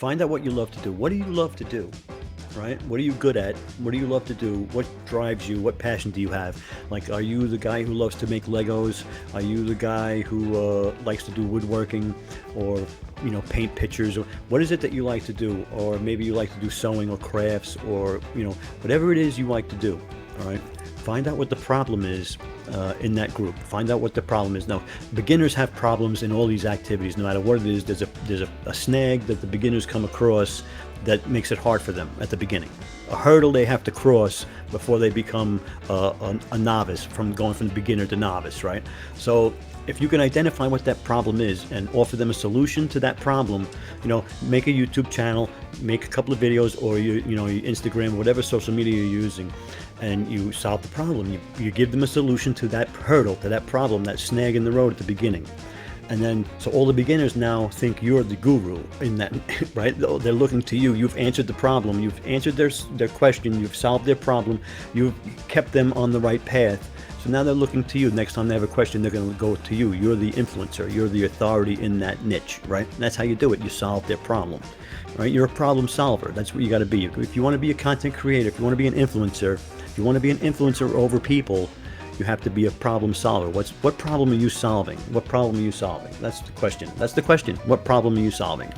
Find out what you love to do. What do you love to do? Right? What are you good at? What do you love to do? What drives you? What passion do you have? Like, are you the guy who loves to make Legos? Are you the guy who likes to do woodworking, or paint pictures? Or what is it that you like to do? Or maybe you like to do sewing or crafts, or whatever it is you like to do. All right. Find out what the problem is in that group. Find out what the problem is. Now, beginners have problems in all these activities. No matter what it is, there's a snag that the beginners come across that makes it hard for them at the beginning. A hurdle they have to cross before they become a novice, from going from the beginner to novice, right? So if you can identify what that problem is and offer them a solution to that problem, make a YouTube channel, make a couple of videos, or your Instagram, whatever social media you're using, and you solve the problem. You give them a solution to that hurdle, to that problem, that snag in the road at the beginning. And then, so all the beginners now think you're the guru in that, right? They're looking to you. You've answered the problem. You've answered their question. You've solved their problem. You've kept them on the right path. So now they're looking to you. Next time they have a question, they're going to go to you. You're the influencer. You're the authority in that niche, right? And that's how you do it. You solve their problem, right? You're a problem solver. That's what you got to be. If you want to be a content creator, if you want to be an influencer, if you want to be an influencer over people, you have to be a problem solver. What problem are you solving? What problem are you solving? That's the question. What problem are you solving?